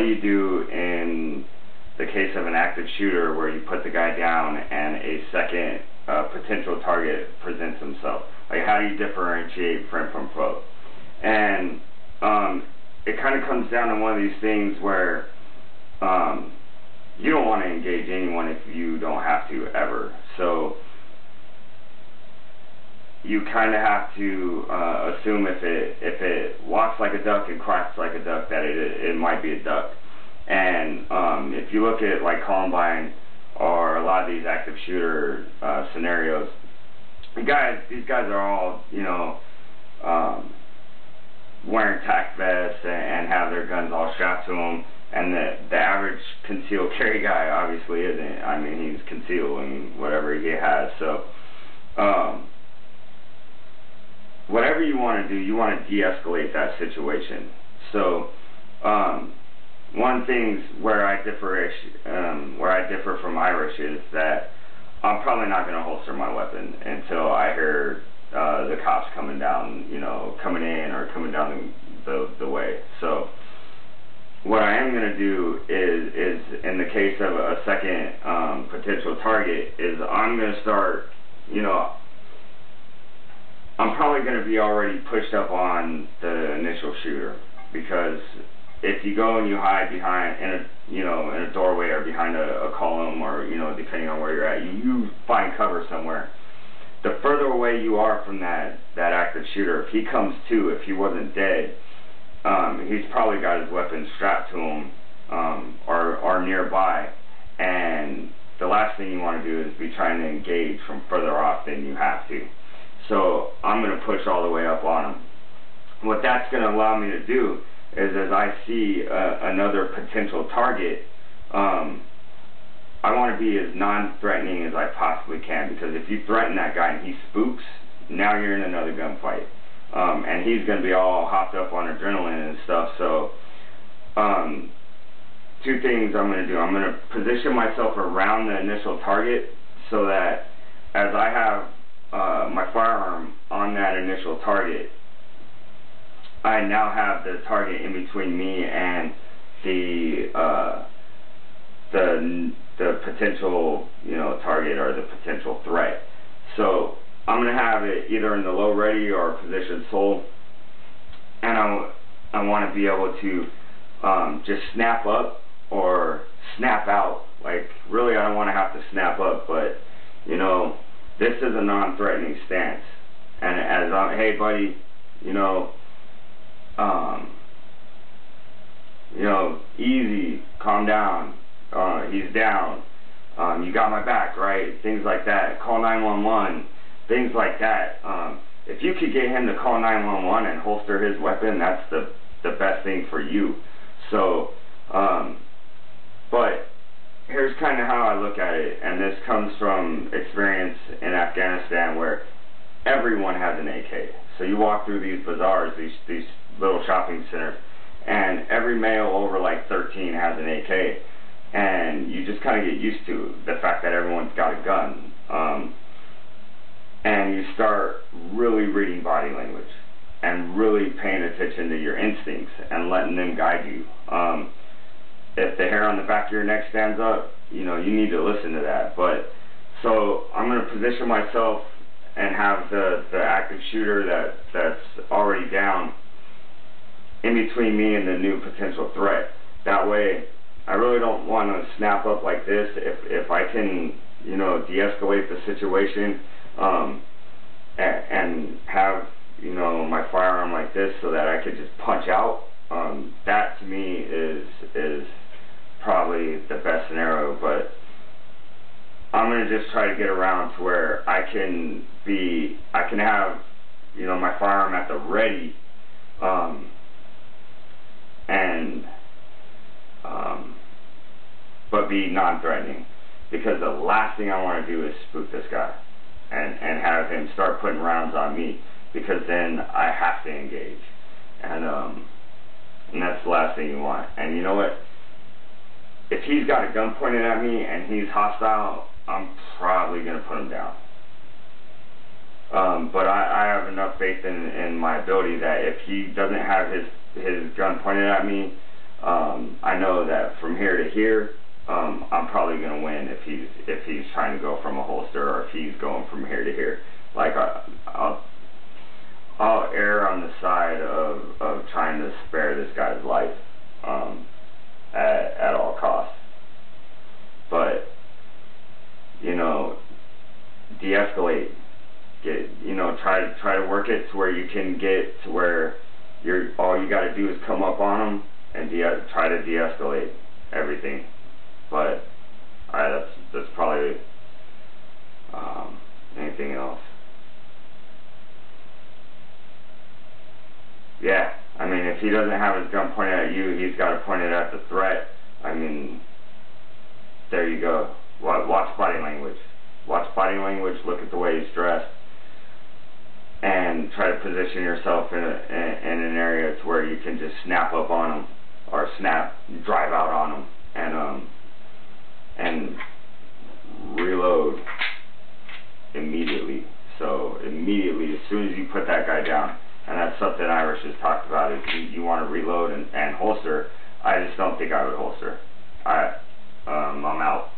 do you do in the case of an active shooter where you put the guy down and a second potential target presents himself? Like, how do you differentiate friend from foe? And it kind of comes down to one of these things where you don't want to engage anyone if you don't have to ever. So you kind of have to assume if it walks like a duck and quacks like a duck, that it might be a duck. And if you look at like Columbine or a lot of these active shooter scenarios, these guys are all, you know, wearing tac vests and have their guns all strapped to them. And the average concealed carry guy obviously isn't. I mean, he's concealing whatever he has. So whatever you want to do, you want to de-escalate that situation. So one of the things where I differ from Irish is that I'm probably not going to holster my weapon until I hear the cops coming down, you know, coming in or coming down the way. So what I am going to do is in the case of a second potential target, is I'm going to start, you know, I'm probably going to be already pushed up on the initial shooter, because if you go and you hide behind in a doorway or behind a column, or, you know, depending on where you're at, you find cover somewhere. The further away you are from that active shooter, if he comes to, if he wasn't dead, he's probably got his weapon strapped to him or nearby, and the last thing you want to do is be trying to engage from further off than you have to. So I'm going to push all the way up on him. What that's going to allow me to do is, as I see another potential target, I want to be as non-threatening as I possibly can, because if you threaten that guy and he spooks, now you're in another gunfight. And he's going to be all hopped up on adrenaline and stuff. So two things I'm going to do. I'm going to position myself around the initial target so that as I have my firearm on that initial target, I now have the target in between me and the potential, you know, target or the potential threat. So I'm going to have it either in the low ready or position sold, and I want to be able to just snap up or snap out. Like, really, I don't want to have to snap up, but, you know, this is a non-threatening stance. And as I'm, hey buddy, you know, easy, calm down, he's down, you got my back, right? Things like that. Call 911, things like that. If you could get him to call 911 and holster his weapon, that's the best thing for you. So, but here's kind of how I look at it, and this comes from experience in Afghanistan, where everyone has an AK. So you walk through these bazaars, these little shopping centers, and every male over like 13 has an AK, and you just kind of get used to the fact that everyone's got a gun, and you start really reading body language and really paying attention to your instincts and letting them guide you. If the hair on the back of your neck stands up, you know, you need to listen to that. But so I'm going to position myself and have the active shooter that's already down in between me and the new potential threat. That way, I really don't want to snap up like this. If I can, you know, de-escalate the situation and have, you know, my firearm like this so that I could just punch out, that to me is probably the best scenario. But I'm going to just try to get around to where I can have, you know, my firearm at the ready, but be non-threatening, because the last thing I want to do is spook this guy and have him start putting rounds on me, because then I have to engage, and that's the last thing you want. And you know what? If he's got a gun pointed at me and he's hostile, I'm probably going to put him down. But I have enough faith in my ability that if he doesn't have his gun pointed at me, I know from here to here, I'm probably going to win if he's trying to go from a holster, or if he's going from here to here. Like, I'll err on the side of trying to spare this guy's life at all costs. But, you know, de-escalate. Try to work it to where you can get to where all you got to do is come up on them and try to de-escalate everything. But that's probably anything else. Yeah, I mean, if he doesn't have his gun pointed at you, he's got to point it at the threat. I mean, there you go. Watch body language. Watch body language. Look at the way he's dressed, and try to position yourself in an area to where you can just snap up on him, or drive out on him, and reload immediately. So immediately, as soon as you put that guy down, and that's something Irish has talked about, is you want to reload and holster. I just don't think I would holster. I'm out.